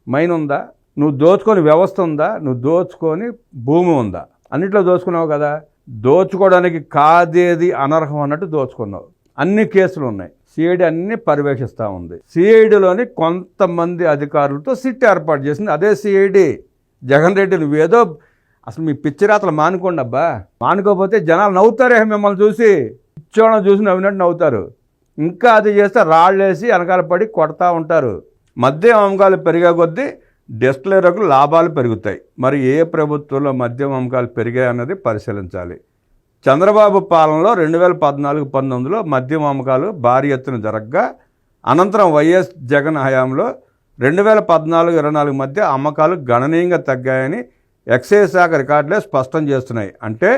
మైన్ ఉందా, నువ్వు దోచుకొని వ్యవస్థ ఉందా, నువ్వు దోచుకొని భూమి ఉందా, అన్నిట్లో దోచుకున్నావు కదా. దోచుకోవడానికి కాదేది అనర్హం అన్నట్టు దోచుకున్నావు. అన్ని కేసులు ఉన్నాయి. సిఐడి అన్ని పర్యవేక్షిస్తూ ఉంది. సిఐడిలోని కొంతమంది అధికారులతో సిట్ ఏర్పాటు చేసింది అదే సిఐడి. జగన్ రెడ్డి నువ్వేదో అసలు మీ పిచ్చిరాతలు మానుకోండి అబ్బా. మానుకోకపోతే జనాలు నవ్వుతారే, మిమ్మల్ని చూసి పిచ్చోళ్ళని చూసి నవ్వినట్టు నవ్వుతారు. ఇంకా అది చేస్తే రాళ్ళేసి వెనకాల పడి కొడతా ఉంటారు. మద్యం అమ్మకాలు పెరిగే కొద్దీ డిస్టిలరీలకు లాభాలు పెరుగుతాయి. మరి ఏ ప్రభుత్వంలో మద్యం అమ్మకాలు పెరిగాయి అన్నది పరిశీలించాలి. చంద్రబాబు పాలనలో 2014-19లో మద్యం అమ్మకాలు భారీ ఎత్తున జరగగా, అనంతరం వైఎస్ జగన్ హయాంలో 2014-24 మధ్య అమ్మకాలు గణనీయంగా తగ్గాయని ఎక్సైజ్ శాఖ రికార్డులే స్పష్టం చేస్తున్నాయి. అంటే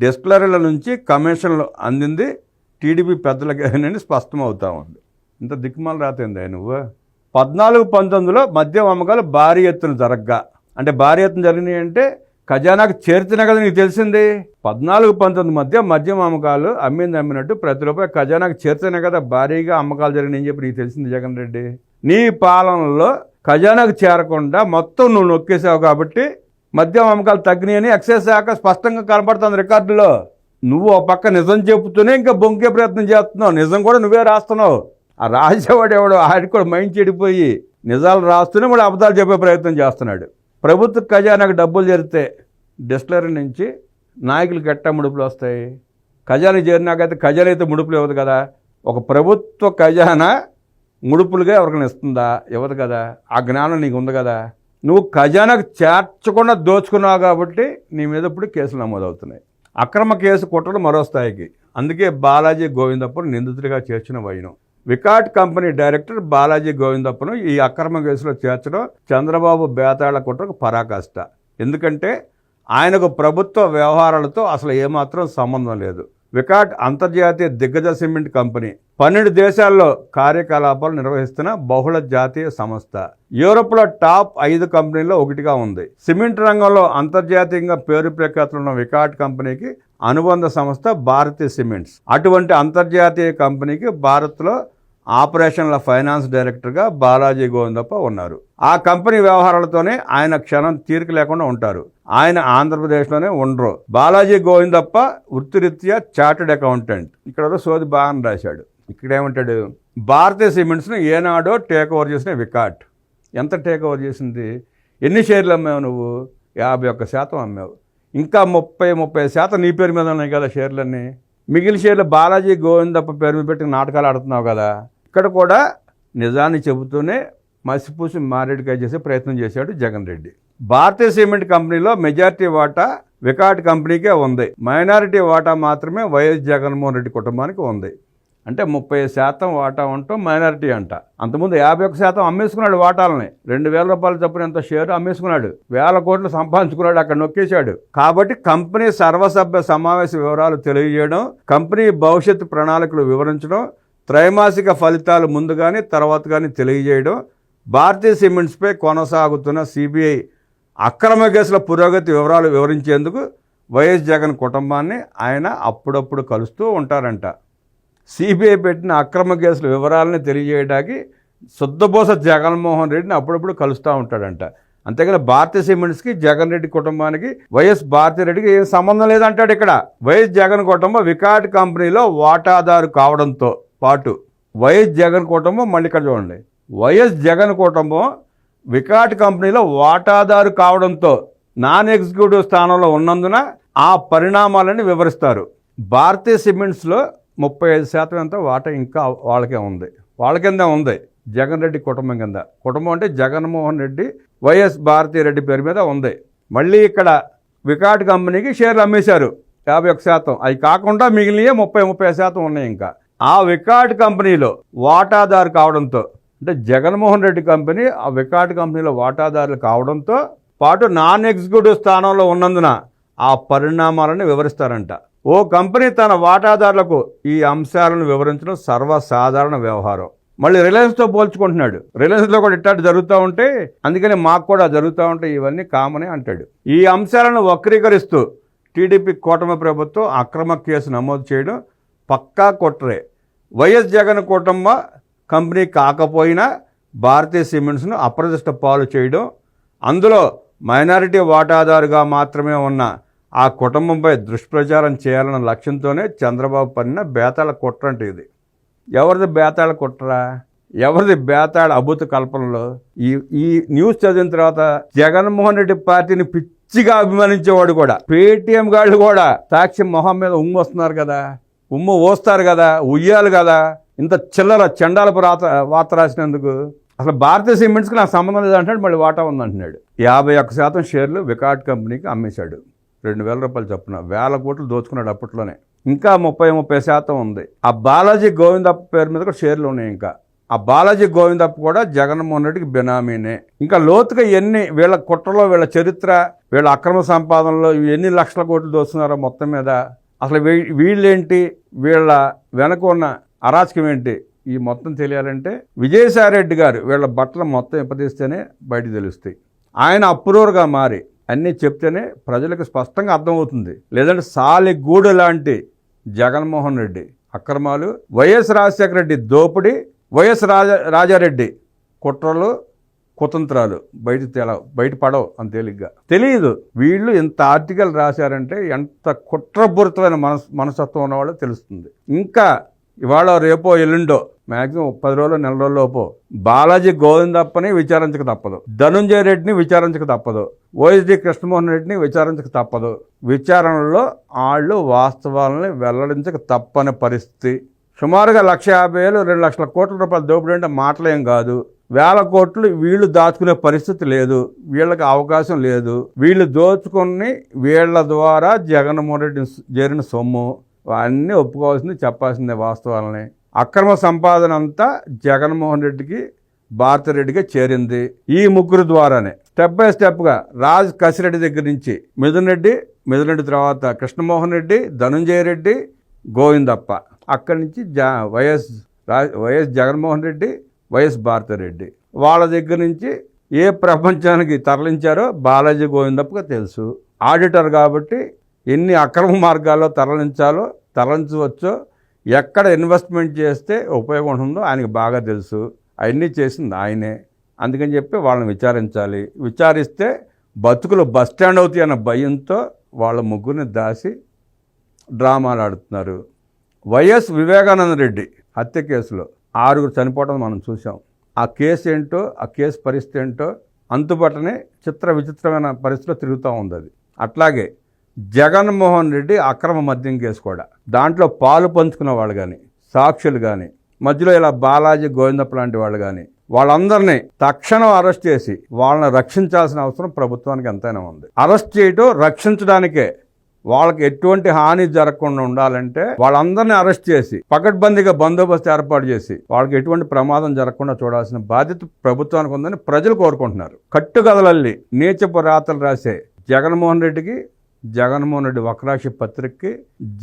డిస్టిలరీల నుంచి కమిషన్లు అందింది టీడీపీ పెద్దలకేనని స్పష్టం అవుతా ఉంది. ఇంత దిక్కుమాల రాతేందా నువ్వు. 14-19లో మద్యం అమ్మకాలు భారీ ఎత్తున జరగగా, అంటే భారీ ఎత్తున జరిగినాయి అంటే ఖజానాకు చేర్చినా కదా నీకు తెలిసింది. 14-19 మధ్య మద్యం అమ్మకాలు అమ్మినట్టు ప్రతి రూపాయి ఖజానాకు చేర్చినా కదా భారీగా అమ్మకాలు జరిగినాయని చెప్పి నీకు తెలిసింది జగన్ రెడ్డి. నీ పాలనలో ఖజానాకు చేరకుండా మొత్తం నువ్వు నొక్కేసావు కాబట్టి మద్యం అమ్మకాలు తగ్గినాయని ఎక్సైజ్ శాఖ స్పష్టంగా కనపడుతుంది రికార్డులో. నువ్వు ఒక పక్క నిజం చెబుతూనే ఇంకా బొంకే ప్రయత్నం చేస్తున్నావు. నిజం కూడా నువ్వే రాస్తున్నావు. ఆ రాసేవాడు ఎవడో ఆడికి కూడా మైండ్ చెడిపోయి నిజాలు రాస్తూనే కూడా అబద్ధాలు చెప్పే ప్రయత్నం చేస్తున్నాడు. ప్రభుత్వ ఖజానాకు డబ్బులు చేరితే డిస్టిలరీ నుంచి నాయకులకి ఎట్టా ముడుపులు వస్తాయి? ఖజానా చేరినాకైతే ఖజానా అయితే ముడుపులు ఇవ్వదు కదా. ఒక ప్రభుత్వ ఖజానా ముడుపులుగా ఎవరికైనా ఇస్తుందా? ఇవ్వదు కదా. ఆ జ్ఞానం నీకు ఉంది కదా. నువ్వు ఖజానాకు చేర్చకుండా దోచుకున్నావు కాబట్టి నీ మీద ఇప్పుడు కేసులు నమోదవుతున్నాయి. అక్రమ కేసు కుట్రలు మరో స్థాయికి. అందుకే బాలాజీ గోవిందప్పను నిందితుడిగా చేర్చిన వైనం. వికాట్ కంపెనీ డైరెక్టర్ బాలాజీ గోవిందప్పను ఈ అక్రమ కేసులో చేర్చడం చంద్రబాబు బేతాళ కుట్రకు పరాకాష్ట. ఎందుకంటే ఆయనకు ప్రభుత్వ వ్యవహారాలతో అసలు ఏమాత్రం సంబంధం లేదు. వికాట్ అంతర్జాతీయ దిగ్గజ సిమెంట్ కంపెనీ, 12 దేశాల్లో కార్యకలాపాలు నిర్వహిస్తున్న బహుళ జాతీయ సంస్థ. యూరోప్లో టాప్ 5 కంపెనీల్లో ఒకటిగా ఉంది. సిమెంట్ రంగంలో అంతర్జాతీయంగా పేరు ప్రఖ్యాతులున్న వికాట్ కంపెనీకి అనుబంధ సంస్థ భారతీ సిమెంట్స్. అటువంటి అంతర్జాతీయ కంపెనీకి భారత్లో ఆపరేషన్ల ఫైనాన్స్ డైరెక్టర్గా బాలాజీ గోవిందప్ప ఉన్నారు. ఆ కంపెనీ వ్యవహారాలతోనే ఆయన క్షణం తీరిక లేకుండా ఉంటారు. ఆయన ఆంధ్రప్రదేశ్లోనే ఉండరు. బాలాజీ గోవిందప్ప వృత్తిరీత్యా చార్టెడ్ అకౌంటెంట్. ఇక్కడ సోది బాగా రాశాడు. ఇక్కడేమంటాడు, భారతీయ సిమెంట్స్ను ఏనాడో టేక్ ఓవర్ చేసిన వికాట్. ఎంత టేక్ ఓవర్ చేసింది? ఎన్ని షేర్లు అమ్మావు నువ్వు? 51% అమ్మావు. ఇంకా 30% నీ పేరు మీద ఉన్నాయి కదా షేర్లన్నీ. మిగిలిన షేర్లు బాలాజీ గోవిందప్ప పేరు మీద పెట్టి నాటకాలు ఆడుతున్నావు కదా. ఇక్కడ కూడా నిజాన్ని చెబుతూనే మసిపూసి మారేడుకాయ చేసే ప్రయత్నం చేశాడు జగన్ రెడ్డి. భారతీయ సిమెంట్ కంపెనీలో మెజారిటీ వాటా వికాట్ కంపెనీకే ఉంది. మైనారిటీ వాటా మాత్రమే వైఎస్ జగన్మోహన్ రెడ్డి కుటుంబానికి ఉంది. అంటే 30% వాటా ఉండటం మైనారిటీ అంట. అంతకుముందు 51% అమ్మేసుకున్నాడు వాటాలని. 2,000 రూపాయలు చొప్పున ఎంత షేరు అమ్మేసుకున్నాడు. 1,000 కోట్లు సంపాదించుకున్నాడు, అక్కడ నొక్కేశాడు. కాబట్టి కంపెనీ సర్వసభ్య సమావేశ వివరాలు తెలియజేయడం, కంపెనీ భవిష్యత్తు ప్రణాళికలు వివరించడం, త్రైమాసిక ఫలితాలు ముందు కానీ తర్వాత కానీ తెలియజేయడం, భారతీయ సిమెంట్స్పై కొనసాగుతున్న సిబిఐ అక్రమ కేసుల పురోగతి వివరాలు వివరించేందుకు వైఎస్ జగన్ కుటుంబాన్ని ఆయన అప్పుడప్పుడు కలుస్తూ ఉంటారంట. సిబిఐ పెట్టిన అక్రమ కేసుల వివరాలని తెలియజేయడానికి శుద్ధబోస జగన్మోహన్ రెడ్డిని అప్పుడప్పుడు కలుస్తూ ఉంటాడంట. అంతేగాని భారతీయ సిమెంట్స్కి జగన్ రెడ్డి కుటుంబానికి వైఎస్ భారతిరెడ్డికి ఏం సంబంధం లేదంటాడు. ఇక్కడ వైఎస్ జగన్ కుటుంబం వికాట్ కంపెనీలో వాటాదారు కావడంతో పాటు వైఎస్ జగన్ కుటుంబం, మళ్ళీ ఇక్కడ చూడండి, వైఎస్ జగన్ కుటుంబం వికాట్ కంపెనీలో వాటాదారు కావడంతో నాన్ ఎగ్జిక్యూటివ్ స్థానంలో ఉన్నందున ఆ పరిణామాలని వివరిస్తారు. భారతీయ సిమెంట్స్లో 35% ఎంత వాటా ఇంకా వాళ్ళకే ఉంది. వాళ్ళ కింద ఉంది, జగన్ రెడ్డి కుటుంబం కింద. కుటుంబం అంటే జగన్మోహన్ రెడ్డి, వైఎస్ భారతిరెడ్డి పేరు మీద ఉంది. మళ్ళీ ఇక్కడ వికాట్ కంపెనీకి షేర్లు అమ్మేశారు 51%. అవి కాకుండా మిగిలినవి 30% ఉన్నాయి. ఇంకా ఆ వికాట్ కంపెనీలో వాటాదారు కావడంతో, అంటే జగన్మోహన్ రెడ్డి కంపెనీ ఆ వికాట్ కంపెనీలో వాటాదారులు కావడంతో పాటు నాన్ ఎగ్జిక్యూటివ్ స్థానంలో ఉన్నందున ఆ పరిణామాలను వివరిస్తారంట. ఓ కంపెనీ తన వాటాదారులకు ఈ అంశాలను వివరించడం సర్వసాధారణ వ్యవహారం. మళ్ళీ రిలయన్స్తో పోల్చుకుంటున్నాడు. రిలయన్స్లో కూడా ఇట్టాటి జరుగుతూ ఉంటే అందుకని మాకు కూడా జరుగుతూ ఉంటాయి ఇవన్నీ కామనే అంటాడు. ఈ అంశాలను వక్రీకరిస్తూ టీడీపీ కూటమి ప్రభుత్వం అక్రమ కేసు నమోదు చేయడం పక్కా కుట్రే. వైఎస్ జగన్ కుటుంబ కంపెనీ కాకపోయినా భారతీయ సిమెంట్స్ను అప్రదిష్ట పాలు చేయడం, అందులో మైనారిటీ వాటాదారుగా మాత్రమే ఉన్న ఆ కుటుంబంపై దుష్ప్రచారం చేయాలన్న లక్ష్యంతోనే చంద్రబాబు పన్నిన బేతాళ కుట్ర అంటే ఇది. ఎవరిది బేతాళ కుట్రా? ఎవరిది బేతాళ అభూత కల్పనలో? ఈ న్యూస్ చదివిన తర్వాత జగన్మోహన్ రెడ్డి పార్టీని పిచ్చిగా అభిమానించేవాడు కూడా, పేటీఎం గాళ్ళు కూడా సాక్షి మొహం మీద ఉమ్ము వస్తున్నారు కదా, ఉమ్ము ఓస్తారు కదా, ఉయ్యాలి కదా, ఇంత చిల్లర చండాలపు వార్త రాసినందుకు. అసలు భారతీయ సిమెంట్స్కి నాకు సంబంధం లేదంటాడు, మళ్ళీ వాటా ఉందంటున్నాడు. 51% షేర్లు వికాట్ కంపెనీకి అమ్మేశాడు. 2,000 రూపాయలు చొప్పున 1,000 కోట్లు దోచుకున్నాడు అప్పట్లోనే. ఇంకా 30% ఉంది. ఆ బాలాజీ గోవిందప్ప పేరు మీద కూడా షేర్లు ఉన్నాయి. ఇంకా ఆ బాలాజీ గోవిందప్ప కూడా జగన్మోహన్ రెడ్డికి బినామీనే. ఇంకా లోతుగా వీళ్ళ కుట్రలో, వీళ్ళ చరిత్ర, వీళ్ళ అక్రమ సంపాదనలో ఎన్ని లక్షల కోట్లు దోస్తున్నారో మొత్తం మీద, అసలు వీళ్ళేంటి, వీళ్ళ వెనక ఉన్న అరాచకం ఏంటి, ఈ మొత్తం తెలియాలంటే విజయసాయిరెడ్డి గారు వీళ్ళ బట్టలు మొత్తం ఇప్పదీస్తేనే బయట తెలుస్తాయి. ఆయన అప్రూవర్గా మారి అన్నీ చెప్తేనే ప్రజలకు స్పష్టంగా అర్థమవుతుంది. లేదంటే సాలిగూడు లాంటి జగన్మోహన్ రెడ్డి అక్రమాలు, వైఎస్ రాజశేఖర రెడ్డి దోపిడీ, వైఎస్ రాజారెడ్డి కుట్రలు, కుతంత్రాలు బయటపడవు అంత తేలిగ్గా. తెలియదు. వీళ్ళు ఇంత ఆర్టికల్ రాశారంటే ఎంత కుట్రపూరితమైన మనస్తత్వం ఉన్నవాళ్ళో తెలుస్తుంది. ఇంకా ఇవాళ రేపో ఎల్లుండో మ్యాక్సిమం 10 రోజులు, నెల రోజుల్లోపో బాలాజీ గోవిందప్పని విచారించక తప్పదు, ధనుంజయ రెడ్డిని విచారించక తప్పదు, ఓఎస్డి కృష్ణమోహన్ రెడ్డిని విచారించక తప్పదు. విచారణలో వాళ్ళు వాస్తవాలని వెల్లడించక తప్పని పరిస్థితి. సుమారుగా 1,50,000, 2 లక్షల కోట్ల రూపాయల దోపిడీ అంటే మాటలేం కాదు. 1,000 కోట్లు వీళ్ళు దాచుకునే పరిస్థితి లేదు, వీళ్ళకి అవకాశం లేదు. వీళ్ళు దోచుకుని వీళ్ళ ద్వారా జగన్మోహన్ రెడ్డి చేరిన సొమ్ము అన్నీ ఒప్పుకోవాల్సింది, చెప్పాల్సిందే వాస్తవాలని. అక్రమ సంపాదన అంతా జగన్మోహన్ రెడ్డికి, భారతిరెడ్డికి చేరింది ఈ ముగ్గురు ద్వారానే. స్టెప్ బై స్టెప్గా రాజ్ కసిరెడ్డి దగ్గర నుంచి మిథున్ రెడ్డి తర్వాత కృష్ణమోహన్ రెడ్డి, ధనుంజయ రెడ్డి, గోవిందప్ప, అక్కడి నుంచి వైఎస్ జగన్మోహన్ రెడ్డి, వైఎస్ భారతిరెడ్డి, వాళ్ళ దగ్గర నుంచి ఏ ప్రపంచానికి తరలించారో బాలాజీ గోవిందప్పగా తెలుసు. ఆడిటర్ కాబట్టి ఎన్ని అక్రమ మార్గాల్లో తరలించవచ్చో, ఎక్కడ ఇన్వెస్ట్మెంట్ చేస్తే ఉపయోగం ఉంటుందో ఆయనకు బాగా తెలుసు. అవన్నీ చేసింది ఆయనే. అందుకని చెప్పి వాళ్ళని విచారించాలి. విచారిస్తే బతుకులు బస్టాండ్ అవుతాయి అన్న భయంతో వాళ్ళ ముగ్గురిని దాసి డ్రామాలు ఆడుతున్నారు. వైఎస్ వివేకానంద రెడ్డి హత్య కేసులో 6 చనిపోవడం మనం చూసాం. ఆ కేసు ఏంటో, ఆ కేసు పరిస్థితి ఏంటో అంతుబట్టని విచిత్రమైన పరిస్థితిలో తిరుగుతూ ఉంది అది. అట్లాగే జగన్మోహన్ రెడ్డి అక్రమ మద్యం కేసు కూడా, దాంట్లో పాలు పంచుకున్న వాళ్ళు కానీ, సాక్షులు కానీ, మధ్యలో ఇలా బాలాజీ గోవిందప్ప లాంటి వాళ్ళు కానీ, వాళ్ళందరినీ తక్షణం అరెస్ట్ చేసి వాళ్ళని రక్షించాల్సిన అవసరం ప్రభుత్వానికి ఎంతైనా ఉంది. అరెస్ట్ చేయటం రక్షించడానికే. వాళ్ళకి ఎటువంటి హాని జరగకుండా ఉండాలంటే వాళ్ళందరినీ అరెస్ట్ చేసి పకడ్బందీగా బందోబస్తు ఏర్పాటు చేసి వాళ్ళకి ఎటువంటి ప్రమాదం జరగకుండా చూడాల్సిన బాధ్యత ప్రభుత్వానికి ఉందని ప్రజలు కోరుకుంటున్నారు. కట్టుకథలల్లి నీచపు రాతలు రాసే జగన్మోహన్ రెడ్డికి, జగన్మోహన్ రెడ్డి వక్రాక్షి పత్రికకి,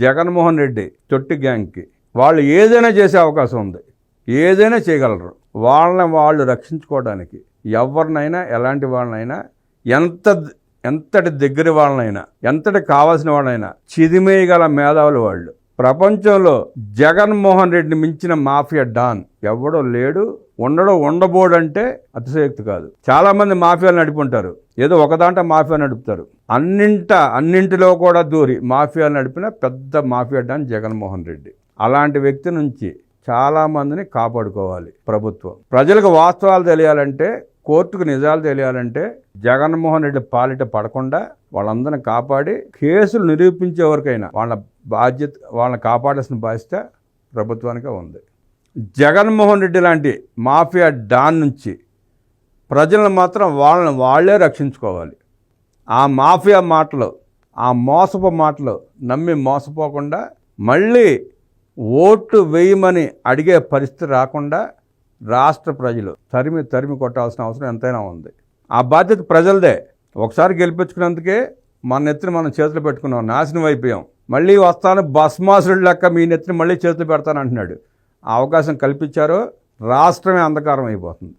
జగన్మోహన్ రెడ్డి తొట్టి గ్యాంగ్కి వాళ్ళు ఏదైనా చేసే అవకాశం ఉంది, ఏదైనా చేయగలరు. వాళ్ళు రక్షించుకోవడానికి ఎవరినైనా, ఎలాంటి వాళ్ళనైనా, ఎంతటి దగ్గర వాళ్ళనైనా, ఎంతటి కావాల్సిన వాళ్ళైనా చిదిమేయగల మేధావులు వాళ్ళు. ప్రపంచంలో జగన్మోహన్ రెడ్డిని మించిన మాఫియా డాన్ ఎవడో లేడు, ఉండబోడంటే అతిశయోక్తి కాదు. చాలా మంది మాఫియాలు నడిపుంటారు, ఏదో ఒకదాంట మాఫియా నడుపుతారు. అన్నింటిలో కూడా దూరి మాఫియాలు నడిపిన పెద్ద మాఫియా డాన్ జగన్మోహన్ రెడ్డి. అలాంటి వ్యక్తి నుంచి చాలా మందిని కాపాడుకోవాలి ప్రభుత్వం. ప్రజలకు వాస్తవాలు తెలియాలంటే, కోర్టుకు నిజాలు తెలియాలంటే జగన్మోహన్ రెడ్డి పాలిట పడకుండా వాళ్ళందరిని కాపాడి కేసులు నిరూపించే వరకైనా వాళ్ళని కాపాడాల్సిన బాధ్యత ప్రభుత్వానికే ఉంది. జగన్మోహన్ రెడ్డి లాంటి మాఫియా డాన్ నుంచి ప్రజలను మాత్రం వాళ్ళే రక్షించుకోవాలి. ఆ మాఫియా మాటలు ఆ మోసపు మాటలు నమ్మి మోసపోకుండా మళ్ళీ ఓట్లు వేయమని అడిగే పరిస్థితి రాకుండా రాష్ట్ర ప్రజలు తరిమి కొట్టాల్సిన అవసరం ఎంతైనా ఉంది. ఆ బాధ్యత ప్రజలదే. ఒకసారి గెలిపించుకున్నందుకే మన నెత్తిని మనం చేతులు పెట్టుకున్నాం, నాశనం అయిపోయాం. మళ్ళీ వస్తాను భస్మాసురుడు లెక్క మీ నెత్తిని మళ్ళీ చేతులు పెడతాను అంటున్నాడు. ఆ అవకాశం కల్పించారో రాష్ట్రమే అంధకారం అయిపోతుంది.